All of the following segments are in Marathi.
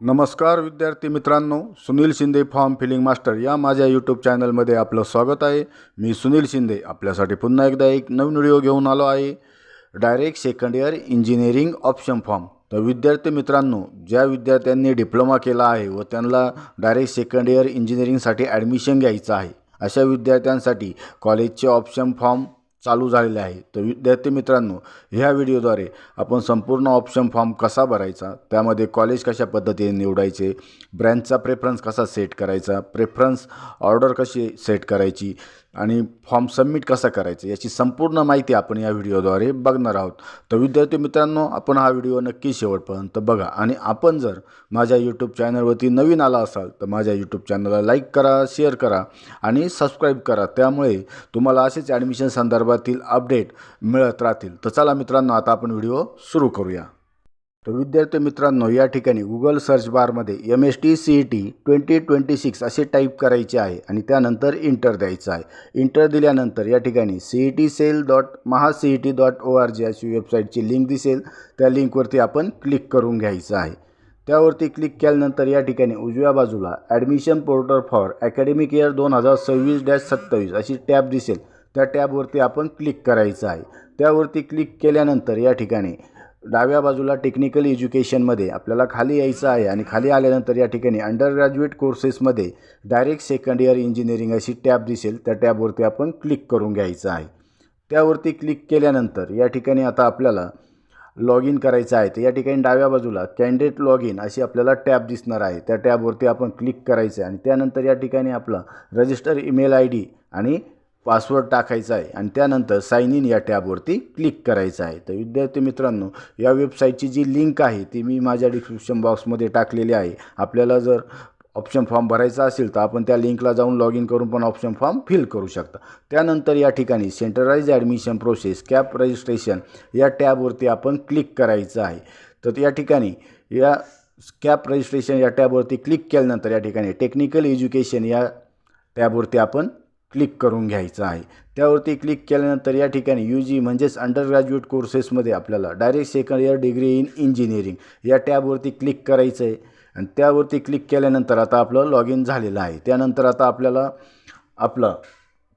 नमस्कार विद्यार्थी मित्रांनो, Sunil Shinde form filling master या माझ्या यूट्यूब चॅनलमध्ये आपलं स्वागत आहे। मी सुनील शिंदे आपल्यासाठी पुन्हा एकदा एक नवीन व्हिडिओ घेऊन आलो आहे। Direct second year engineering option form. तर विद्यार्थी मित्रांनो, ज्या विद्यार्थ्यांनी डिप्लोमा केला आहे व त्यांना डायरेक्ट सेकंड इयर इंजिनिअरिंगसाठी ॲडमिशन घ्यायचं आहे, अशा विद्यार्थ्यांसाठी कॉलेजचे ऑप्शन फॉर्म चालू झालेले आहे। तर विद्यार्थी मित्रांनो, ह्या व्हिडिओद्वारे आपण संपूर्ण ऑप्शन फॉर्म कसा भरायचा, त्यामध्ये कॉलेज कशा पद्धतीने निवडायचे, ब्रँचचा प्रेफरन्स कसा सेट करायचा, प्रेफरन्स ऑर्डर कशी सेट करायची आणि फॉर्म सबमिट कसा करायचा, याची संपूर्ण माहिती आपण या व्हिडिओद्वारे बघणार आहोत। तर विद्यार्थी मित्रांनो, आपण हा व्हिडिओ नक्की शेवटपर्यंत बघा आणि आपण जर माझ्या यूट्यूब चॅनलवरती नवीन आला असाल तर माझ्या यूट्यूब चॅनलला लाईक करा, शेअर करा आणि सबस्क्राईब करा। त्यामुळे तुम्हाला असेच ॲडमिशन संदर्भातील अपडेट मिळत राहतील। तर चला मित्रांनो, आता आपण व्हिडिओ सुरू करूया। तर विद्यार्थी मित्रांनो, या ठिकाणी गुगल सर्च बारमध्ये MST-CET 2026 असे टाईप करायचे आहे आणि त्यानंतर इंटर द्यायचं आहे। इंटर दिल्यानंतर या ठिकाणी cetcell.mahacet.org अशी वेबसाईटची लिंक दिसेल, त्या लिंकवरती आपण क्लिक करून घ्यायचं आहे। त्यावरती क्लिक केल्यानंतर या ठिकाणी उजव्या बाजूला admission portal for academic year 2026-27 अशी टॅब दिसेल, त्या टॅबवरती आपण क्लिक करायचं आहे। त्यावरती क्लिक केल्यानंतर या ठिकाणी डाव्या बाजूला टेक्निकल एज्युकेशनमध्ये आपल्याला खाली यायचं आहे आणि खाली आल्यानंतर या ठिकाणी अंडर ग्रॅज्युएट कोर्सेसमध्ये डायरेक्ट सेकंड इयर इंजिनिअरिंग अशी टॅब दिसेल, त्या टॅबवरती आपण क्लिक करून घ्यायचं आहे। त्यावरती क्लिक केल्यानंतर या ठिकाणी आता आपल्याला लॉग इन करायचं आहे। तर या ठिकाणी डाव्या बाजूला कॅन्डिडेट लॉग इन अशी आपल्याला टॅब दिसणार आहे, त्या टॅबवरती आपण क्लिक करायचं आहे आणि त्यानंतर या ठिकाणी आपला रजिस्टर ईमेल ID आणि पासवर्ड टाकायचा आहे आणि त्यानंतर साइन इन या टॅबवरती क्लिक करायचं आहे। तर विद्यार्थी मित्रांनो, या वेबसाईटची जी लिंक आहे ती मी माझ्या डिस्क्रिप्शन बॉक्समध्ये टाकलेली आहे। आपल्याला जर ऑप्शन फॉर्म भरायचा असेल तर आपण त्या लिंकला जाऊन लॉग इन करून पण ऑप्शन फॉर्म फिल करू शकता। त्यानंतर या ठिकाणी centralised admission process cap registration या टॅबवरती आपण क्लिक करायचं आहे। तर या ठिकाणी या कॅप रजिस्ट्रेशन या टॅबवरती क्लिक केल्यानंतर या ठिकाणी टेक्निकल एज्युकेशन या टॅबवरती आपण क्लिक करून घ्यायचं आहे। त्यावरती क्लिक केल्यानंतर या ठिकाणी UG म्हणजेच अंडर ग्रॅज्युएट कोर्सेसमध्ये आपल्याला direct second year degree in engineering या टॅबवरती क्लिक करायचं आहे आणि त्यावरती क्लिक केल्यानंतर आता आपलं लॉग इन झालेलं आहे। त्यानंतर आता आपल्याला आपलं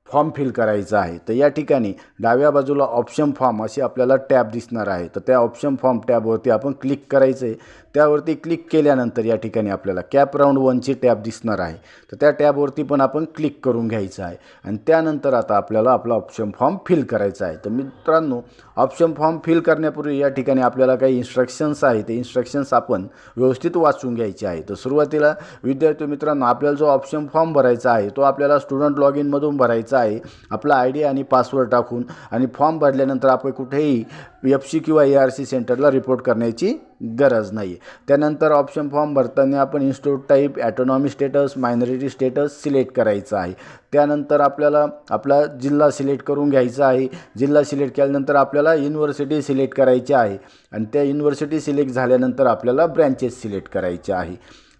फॉर्म फिल करायचा आहे। तर या ठिकाणी डाव्या बाजूला ऑप्शन फॉर्म अशी आपल्याला टॅब दिसणार आहे, तर त्या ऑप्शन फॉर्म टॅबवरती आपण क्लिक करायचं आहे। त्यावरती क्लिक केल्यानंतर या ठिकाणी आपल्याला कॅप राऊंड 1ची टॅब दिसणार आहे, तर त्या टॅबवरती पण आपण क्लिक करून घ्यायचं आहे आणि त्यानंतर आता आपल्याला आपला ऑप्शन फॉर्म फिल करायचा आहे। तर मित्रांनो, ऑप्शन फॉर्म फिल करण्यापूर्वी या ठिकाणी आपल्याला काही इन्स्ट्रक्शन्स आहे, ते इन्स्ट्रक्शन्स आपण व्यवस्थित वाचून घ्यायचे आहे। तर सुरुवातीला विद्यार्थी मित्रांनो, आपल्याला जो ऑप्शन फॉर्म भरायचा आहे तो आपल्याला स्टुडंट लॉग इनमधून भरायचा आहे, आपला ID आणि पासवर्ड टाकून। आणि फॉर्म भरल्यानंतर आपण कुठेही FC किंवा ARC सेंटरला रिपोर्ट करण्याची गरज नाही। त्यानंतर ऑप्शन फॉर्म भरताना आपण institute type, autonomy status, minority status select करायचं आहे। त्यानंतर आपल्याला आपला जिल्हा सिलेक्ट करून घ्यायचा आहे। जिल्हा सिलेक्ट केल्यानंतर आपल्याला युनिव्हर्सिटी सिलेक्ट करायची आहे आणि त्या युनिव्हर्सिटी सिलेक्ट झाल्यानंतर आपल्याला ब्रँचेस सिलेक्ट करायचे आहे।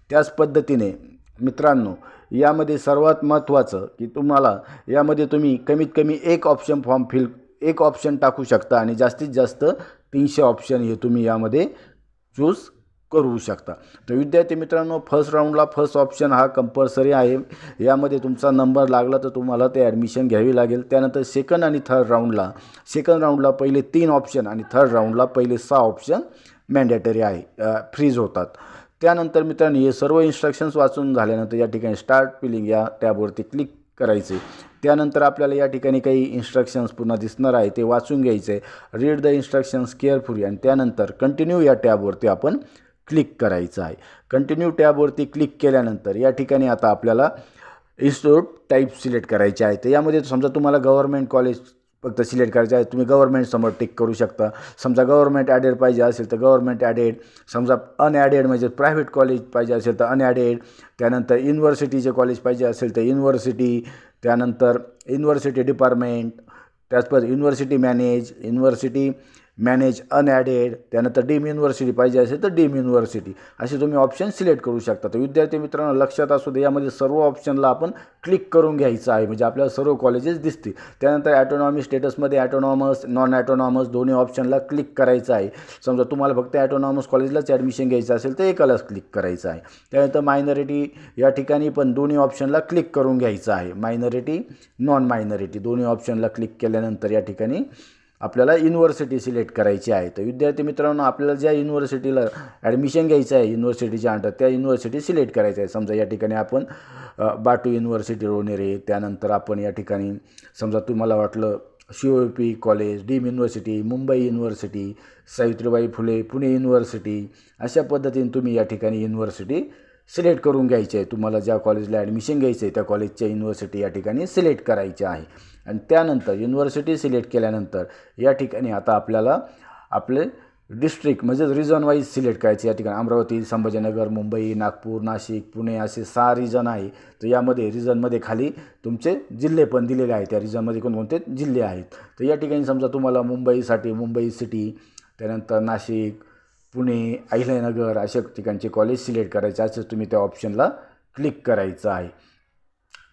त्याच पद्धतीने मित्रांनो, यामध्ये सर्वात महत्त्वाचं की तुम्हाला यामध्ये तुम्ही कमीत कमी एक ऑप्शन टाकू शकता आणि जास्तीत जास्त 300 ऑप्शन हे तुम्ही यामध्ये चूज करू शकता। तर विद्यार्थी मित्रांनो, फर्स्ट राऊंडला फर्स्ट ऑप्शन हा कंपल्सरी आहे, यामध्ये तुमचा नंबर लागला तर तुम्हाला ते ॲडमिशन घ्यावी लागेल। त्यानंतर सेकंड आणि थर्ड राऊंडला पहिले 3 ऑप्शन आणि थर्ड राऊंडला पहिले 6 ऑप्शन मॅन्डेटरी आहे, फ्रीज होतात। त्यानंतर मित्रांनो, हे सर्व इन्स्ट्रक्शन्स वाचून झाल्यानंतर या ठिकाणी स्टार्ट फिलिंग या टॅबवरती क्लिक करायचे। त्यानंतर आपल्याला या ठिकाणी काही इन्स्ट्रक्शन्स पुन्हा दिसणार आहे, ते वाचून घ्यायचे, रीड द इन्स्ट्रक्शन्स केअरफुली आणि त्यानंतर कंटिन्यू या टॅबवरती आपण क्लिक करायचं आहे। कंटिन्यू टॅबवरती क्लिक केल्यानंतर या ठिकाणी आता आपल्याला इन्स्टिट्यूट टाईप सिलेक्ट करायचे आहे। तर यामध्ये समजा तुम्हाला गव्हर्नमेंट कॉलेज फक्त सिलेक्ट करायचे आहे, तुम्ही गव्हर्नमेंट समोर टिक करू शकता। समजा गव्हर्नमेंट ॲडेड पाहिजे असेल तर गव्हर्नमेंट ॲडेड, समजा अनॲडेड म्हणजे प्रायव्हेट कॉलेज पाहिजे असेल तर अनॲडेड, त्यानंतर युनिव्हर्सिटीचे कॉलेज पाहिजे असेल तर युनिव्हर्सिटी, त्यानंतर युनिव्हर्सिटी डिपार्टमेंट, त्याचप्रमाणे university manage, university manage unaided, त्यानंतर डीम युनिव्हर्सिटी पाहिजे असेल तर डीम युनिव्हर्सिटी, असे तुम्ही ऑप्शन सिलेक्ट करू शकता. तर विद्यार्थी मित्रांनो लक्षात असू दे, यामध्ये सर्व ऑप्शनला आपण क्लिक करून घ्यायचं आहे, म्हणजे आपल्याला सर्व कॉलेजेस दिसतील. त्यानंतर ॲटोनॉमी स्टेटसमध्ये ॲटोनॉमस नॉन ॲटोनॉमस दोन्ही ऑप्शनला क्लिक करायचं आहे. समजा तुम्हाला फक्त ॲटोनॉमस कॉलेजलाच ॲडमिशन घ्यायचं असेल तर एकालाच क्लिक करायचं आहे. त्यानंतर मायनॉरिटी या ठिकाणी पण दोन्ही ऑप्शनला क्लिक करून घ्यायचं आहे. मायनॉरिटी नॉन मायनॉरिटी दोन्ही ऑप्शनला क्लिक केल्यानंतर या ठिकाणी आपल्याला युनिव्हर्सिटी सिलेक्ट करायची आहे. तर विद्यार्थी मित्रांनो आपल्याला ज्या युनिव्हर्सिटीला ॲडमिशन घ्यायचं आहे युनिव्हर्सिटीच्या अंडर त्या युनिव्हर्सिटी सिलेक्ट करायचं आहे. समजा या ठिकाणी आपण बाटू युनिव्हर्सिटी रोनेरे, त्यानंतर आपण या ठिकाणी समजा तुम्हाला वाटलं COP college, deem university, Mumbai university, Savitribai Phule Pune university, अशा पद्धतीने तुम्ही या ठिकाणी युनिव्हर्सिटी सिलेक्ट करून घ्यायची आहे. तुम्हाला ज्या कॉलेजला ॲडमिशन घ्यायचं आहे त्या कॉलेजच्या युनिव्हर्सिटी या ठिकाणी सिलेक्ट करायच्या आहे. आणि त्यानंतर युनिव्हर्सिटी सिलेक्ट केल्यानंतर या ठिकाणी आता आपल्याला आपले डिस्ट्रिक्ट म्हणजे रिजन वाईज सिलेक्ट करायचे. या ठिकाणी अमरावती, संभाजीनगर, मुंबई, नागपूर, नाशिक, पुणे असे 6 रिजन आहे. तर यामध्ये रिजनमध्ये खाली तुमचे जिल्हे पण दिलेले आहेत. त्या रिजनमध्ये कोणकोणते जिल्हे आहेत. तर या ठिकाणी समजा तुम्हाला मुंबईसाठी मुंबई सिटी, त्यानंतर नाशिक, पुणे, अहिल्यानगर अशा ठिकाणचे कॉलेज सिलेक्ट करायचे असेल तुम्ही त्या ऑप्शनला क्लिक करायचं आहे.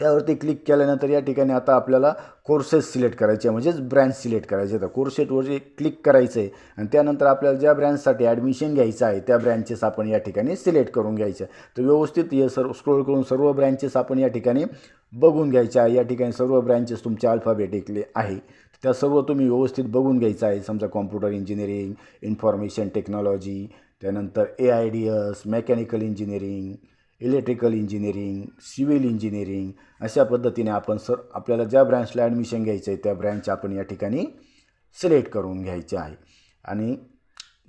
त्यावरती क्लिक केल्यानंतर या ठिकाणी आता आपल्याला कोर्सेस सिलेक्ट करायचे म्हणजेच ब्रँच सिलेक्ट करायचे. तर कोर्सेसवरती क्लिक करायचं आहे आणि त्यानंतर आपल्याला ज्या ब्रँचसाठी ॲडमिशन घ्यायचं आहे त्या ब्रँचेस आपण या ठिकाणी सिलेक्ट करून घ्यायच्या. तर व्यवस्थित हे स्क्रोल करून सर्व ब्रँचेस आपण या ठिकाणी बघून घ्यायच्या आहे. या ठिकाणी सर्व ब्रँचेस तुमचे अल्फाबेटिकली आहे त्या सर्व तुम्ही व्यवस्थित बघून घ्यायचं आहे. समजा कॉम्प्युटर इंजिनिअरिंग, इन्फॉर्मेशन टेक्नॉलॉजी, त्यानंतर AIDS, mechanical engineering, electrical engineering, civil engineering, अशा पद्धतीने आपण आपल्याला ज्या ब्रँचला ॲडमिशन घ्यायचं आहे त्या ब्रँच आपण या ठिकाणी सिलेक्ट करून घ्यायचे आहे. आणि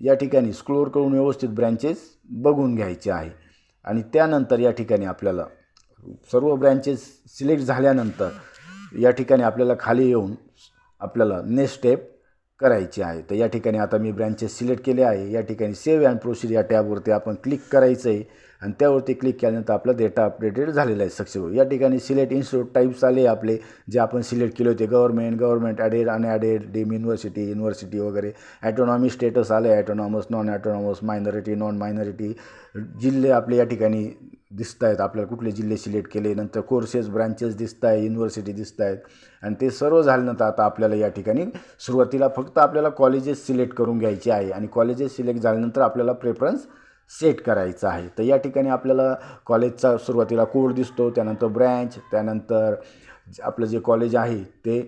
या ठिकाणी स्क्रोल करून व्यवस्थित ब्रँचेस बघून घ्यायचे आहे. आणि त्यानंतर या ठिकाणी आपल्याला सर्व ब्रँचेस सिलेक्ट झाल्यानंतर या ठिकाणी आपल्याला खाली येऊन आपल्याला नेक्स्ट स्टेप करायची आहे. तर या ठिकाणी आता मी ब्रँचेस सिलेक्ट केले आहे. या ठिकाणी सेव्ह अँड प्रोसीड या टॅबवरती आपण क्लिक करायचं आहे आणि त्यावरती क्लिक केल्यानंतर आपला डेटा अपडेटेड झालेला आहे सक्सेसफुल. या ठिकाणी सिलेक्ट इन्स्टिट्यूट टाईप्स आले आपले जे आपण सिलेक्ट केले होते, government aided, unaided, deemed university वगैरे. ॲटोनॉमी स्टेटस आले, autonomous, non autonomous, minority, non minority, जिल्हे आपले या ठिकाणी दिसत आहेत आपल्याला कुठले जिल्हे सिलेक्ट केले, नंतर कोर्सेस ब्रँचेस दिसत आहे, युनिव्हर्सिटी दिसत आहेत. आणि ते सर्व झाल्यानंतर आता आपल्याला या ठिकाणी सुरुवातीला फक्त आपल्याला कॉलेजेस सिलेक्ट करून घ्यायचे आहे आणि कॉलेजेस सिलेक्ट झाल्यानंतर आपल्याला प्रेफरन्स सेट करायचं आहे. तर या ठिकाणी आपल्याला कॉलेजचा सुरुवातीला कोड दिसतो, त्यानंतर ब्रँच, त्यानंतर आपलं जे कॉलेज आहे ते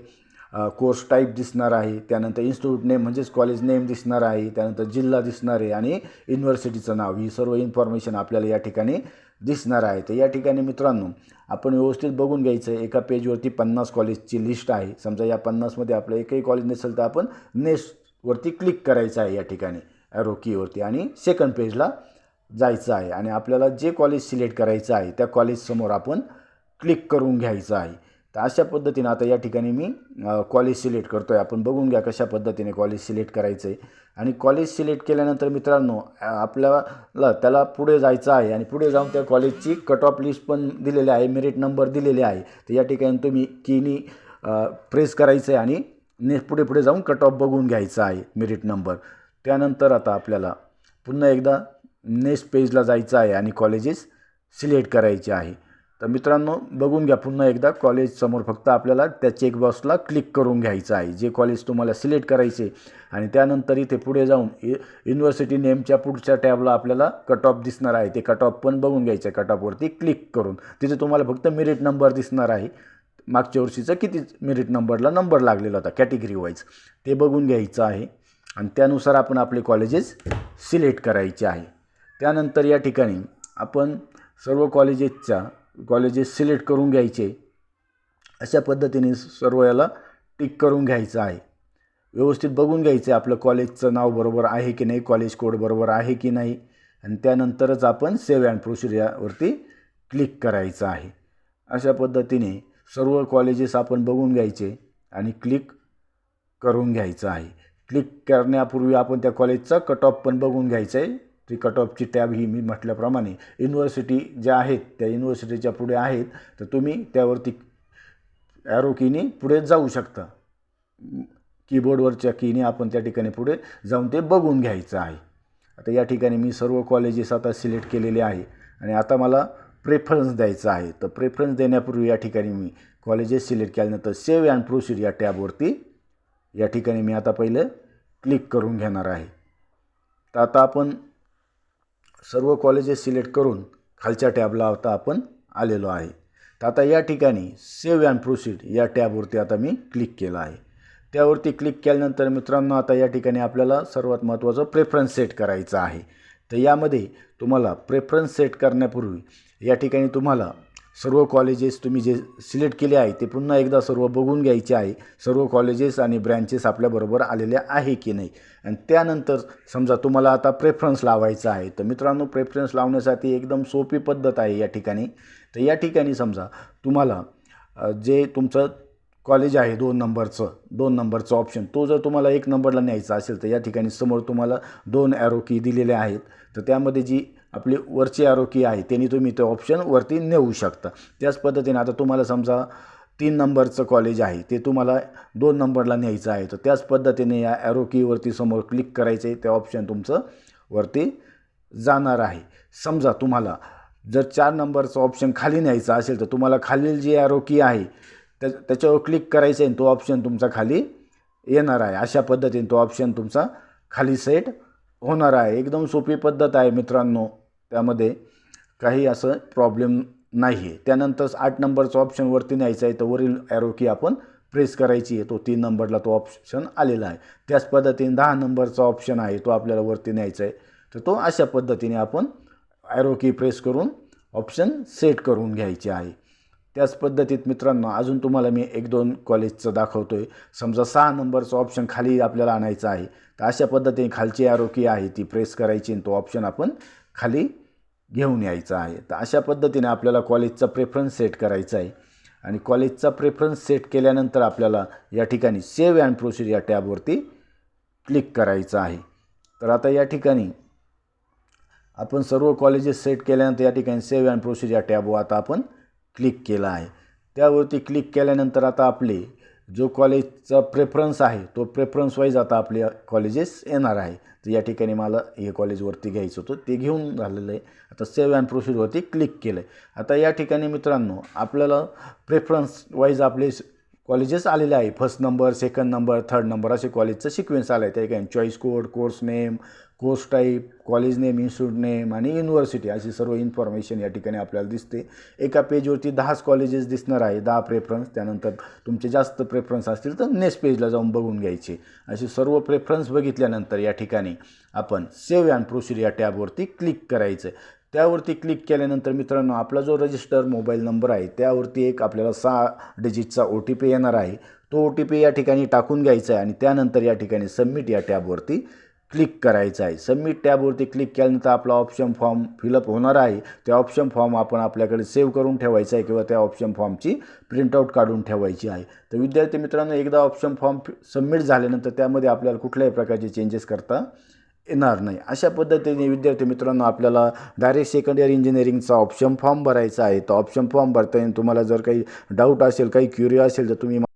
कोर्स टाईप दिसणार आहे, त्यानंतर इन्स्टिट्यूट नेम म्हणजेच कॉलेज नेम दिसणार आहे, त्यानंतर जिल्हा दिसणार आहे आणि युनिव्हर्सिटीचं नाव, ही सर्व इन्फॉर्मेशन आपल्याला या ठिकाणी दिसणार आहे. तर या ठिकाणी मित्रांनो आपण व्यवस्थित बघून घ्यायचं आहे. एका पेजवरती 50 कॉलेजची लिस्ट आहे. समजा या 50मध्ये आपलं एकही कॉलेज नसेल तर आपण नेक्स्टवरती क्लिक करायचं आहे या ठिकाणी ॲरो कीवरती आणि सेकंड पेजला जायचं आहे आणि आपल्याला जे कॉलेज सिलेक्ट करायचं आहे त्या कॉलेजसमोर आपण क्लिक करून घ्यायचं आहे. तर अशा पद्धतीने आता या ठिकाणी मी कॉलेज सिलेक्ट करतो आहे. आपण बघून घ्या कशा पद्धतीने कॉलेज सिलेक्ट करायचं आहे. आणि कॉलेज सिलेक्ट केल्यानंतर मित्रांनो आपल्याला त्याला पुढे जायचं आहे आणि पुढे जाऊन त्या कॉलेजची कट ऑफ लिस्ट पण दिलेली आहे, मेरिट नंबर दिलेले आहे. तर या ठिकाणी तुम्ही कीनी प्रेस करायचं आहे आणि पुढे जाऊन कट ऑफ बघून घ्यायचं आहे, मेरिट नंबर. त्यानंतर आता आपल्याला पुन्हा एकदा नेक्स्ट पेजला जायचं आहे आणि कॉलेजेस सिलेक्ट करायचे आहे. तर मित्रांनो बघून घ्या पुन्हा एकदा कॉलेजसमोर फक्त आपल्याला त्या चेकबॉक्सला क्लिक करून घ्यायचं आहे जे कॉलेज तुम्हाला सिलेक्ट करायचे. आणि त्यानंतर इथे पुढे जाऊन युनिव्हर्सिटी नेमच्या पुढच्या टॅबला आपल्याला कट ऑफ दिसणार आहे, ते कट ऑफ पण बघून घ्यायचं आहे. कट ऑफवरती क्लिक करून तिथे तुम्हाला फक्त मेरिट नंबर दिसणार आहे, मागच्या वर्षीचा किती मेरिट नंबरला नंबर लागलेला होता कॅटेगरी वाईज ते बघून घ्यायचं आहे आणि त्यानुसार आपण आपले कॉलेजेस सिलेक्ट करायचे आहे. त्यानंतर या ठिकाणी आपण सर्व कॉलेजेस सिलेक्ट करून घ्यायचे. अशा पद्धतीने सर्व याला टिक करून घ्यायचं आहे. व्यवस्थित बघून घ्यायचं आहे आपलं कॉलेजचं नाव बरोबर आहे की नाही, कॉलेज कोड बरोबर आहे की नाही आणि त्यानंतरच आपण सेव्ह अँड प्रोसीड यावरती क्लिक करायचं आहे. अशा पद्धतीने सर्व कॉलेजेस आपण बघून घ्यायचे आणि क्लिक करून घ्यायचं आहे. क्लिक करण्यापूर्वी आपण त्या कॉलेजचा कट ऑफ पण बघून घ्यायचं आहे. ती कट ऑफची टॅब ही मी म्हटल्याप्रमाणे युनिव्हर्सिटी ज्या आहेत त्या युनिव्हर्सिटीच्या पुढे आहेत, तर तुम्ही त्यावरती ॲरो कीनी पुढे जाऊ शकता. कीबोर्डवरच्या कीने आपण त्या ठिकाणी पुढे जाऊन ते बघून घ्यायचं आहे. आता या ठिकाणी मी सर्व कॉलेजेस आता सिलेक्ट केलेले आहे आणि आता मला प्रेफरन्स द्यायचा आहे. तर प्रेफरन्स देण्यापूर्वी या ठिकाणी मी कॉलेजेस सिलेक्ट केल्यानंतर सेव्ह अँड प्रोसीड या टॅबवरती या ठिकाणी मी आता पहिलं क्लिक करून घेणार आहे. तर आता आपण सर्व कॉलेजेस सिलेक्ट करून खालच्या टॅबला आता आपण आलेलो आहे. तर आता या ठिकाणी सेव्ह अँड प्रोसीड या टॅबवरती आता मी क्लिक केलं आहे. त्यावरती क्लिक केल्यानंतर मित्रांनो आता या ठिकाणी आपल्याला सर्वात महत्त्वाचं प्रेफरन्स सेट करायचं आहे. तर यामध्ये तुम्हाला प्रेफरन्स सेट करण्यापूर्वी या ठिकाणी तुम्हाला सर्व कॉलेजेस तुम्ही जे सिलेक्ट केले आहे ते पुन्हा एकदा सर्व बघून घ्यायचे आहे. सर्व कॉलेजेस आणि ब्रँचेस आपल्याबरोबर आलेले आहे की नाही. आणि त्यानंतर समजा तुम्हाला आता प्रेफरन्स लावायचा आहे. तर मित्रांनो प्रेफरन्स लावण्यासाठी एकदम सोपी पद्धत आहे या ठिकाणी. तर या ठिकाणी समजा तुम्हाला जे तुमचं कॉलेज आहे 2 नंबरचं ऑप्शन तो जर तुम्हाला 1 नंबरला न्यायचा असेल तर या ठिकाणी समोर तुम्हाला 2 ॲरो की दिलेले आहेत. तर त्यामध्ये जी आपली वरची ॲरो की आहे त्यांनी तुम्ही ते ऑप्शन वरती नेऊ शकता. त्याच पद्धतीने आता तुम्हाला समजा 3 नंबरचं कॉलेज आहे ते तुम्हाला 2 नंबरला न्यायचं आहे. तर त्याच पद्धतीने या ॲरो कीवरती समोर क्लिक करायचं आहे. ते ऑप्शन तुमचं वरती जाणार आहे. समजा तुम्हाला जर 4 नंबरचं ऑप्शन खाली न्यायचं असेल तर तुम्हाला खालील जी ॲरो की आहे त्याच्यावर क्लिक करायचं आहे. तो ऑप्शन तुमचा खाली येणार आहे. अशा पद्धतीने तो ऑप्शन तुमचा खाली सेट होणार आहे. एकदम सोपी पद्धत आहे मित्रांनो. त्यामध्ये काही असं प्रॉब्लेम नाही आहे. त्यानंतर 8 नंबरचा ऑप्शन वरती न्यायचा आहे तर वरील ॲरो की आपण प्रेस करायची आहे. तो 3 नंबरला तो ऑप्शन आलेला आहे. त्याच पद्धतीने 10 नंबरचा ऑप्शन आहे तो आपल्याला वरती न्यायचा आहे. तर तो अशा पद्धतीने आपण ॲरो की प्रेस करून ऑप्शन सेट करून घ्यायचे आहे. त्याच पद्धतीत मित्रांनो अजून तुम्हाला मी 1-2 कॉलेजचं दाखवतो आहे. समजा 6 नंबरचं ऑप्शन खाली आपल्याला आणायचं आहे. तर अशा पद्धतीने खालची ॲरो की आहे ती प्रेस करायची आणि तो ऑप्शन आपण खाली घेऊन यायचा आहे. तर अशा पद्धतीने आपल्याला कॉलेजचा प्रेफरन्स सेट करायचा आहे. आणि कॉलेजचा प्रेफरन्स सेट केल्यानंतर आपल्याला या ठिकाणी सेव्ह अँड प्रोसीड या टॅबवरती क्लिक करायचं आहे. तर आता या ठिकाणी आपण सर्व कॉलेजेस सेट केल्यानंतर या ठिकाणी सेव्ह अँड प्रोसीड या टॅबवर आता आपण क्लिक केला आहे. त्यावरती क्लिक केल्यानंतर आता आपले जो कॉलेजचा प्रेफरन्स आहे तो प्रेफरन्स वाईज आता आपले कॉलेजेस येणार आहे. तर या ठिकाणी मला हे कॉलेजवरती घ्यायचं होतं ते घेऊन झालेलं आहे. आता सेव्ह अँड प्रोसीडवरती क्लिक केलं आहे. आता या ठिकाणी मित्रांनो आपल्याला प्रेफरन्स वाईज आपले कॉलेजेस आलेले आहे. 1st number, 2nd number, 3rd number असे कॉलेजचं सिक्वेन्स आलं आहे. त्या ठिकाणी choice code, course name, course type, college name, institute name आणि युनिव्हर्सिटी अशी सर्व इन्फॉर्मेशन या ठिकाणी आपल्याला दिसते. एका पेजवरती 10 कॉलेजेस दिसणार आहे, 10 प्रेफरन्स. त्यानंतर तुमचे जास्त प्रेफरन्स असतील तर नेक्स्ट पेजला जाऊन बघून घ्यायचे. असे सर्व प्रेफरन्स बघितल्यानंतर या ठिकाणी आपण सेव्ह अँड प्रोसीड या टॅबवरती क्लिक करायचं. त्यावरती क्लिक केल्यानंतर मित्रांनो आपला जो रजिस्टर मोबाईल नंबर आहे त्यावरती एक आपल्याला 6 डिजिटचा OTP येणार आहे. तो OTP या ठिकाणी टाकून घ्यायचा आहे आणि त्यानंतर या ठिकाणी सबमिट या टॅबवरती क्लिक करायचं आहे. सबमिट टॅबवरती क्लिक केल्यानंतर आपला ऑप्शन फॉर्म फिलअप होणार आहे. त्या ऑप्शन फॉर्म आपण आपल्याकडे सेव्ह करून ठेवायचा आहे किंवा त्या ऑप्शन फॉर्मची प्रिंटआउट काढून ठेवायची आहे. तर विद्यार्थी मित्रांनो एकदा ऑप्शन फॉर्म सबमिट झाल्यानंतर त्यामध्ये आपल्याला कुठल्याही प्रकारचे चेंजेस करता येणार नाही. अशा पद्धतीने विद्यार्थी मित्रांनो आपल्याला डायरेक्ट सेकंड इयर इंजिनिअरिंगचा ऑप्शन फॉर्म भरायचा आहे. तर ऑप्शन फॉर्म भरताना तुम्हाला जर काही डाऊट असेल, काही क्युरी असेल तर तुम्ही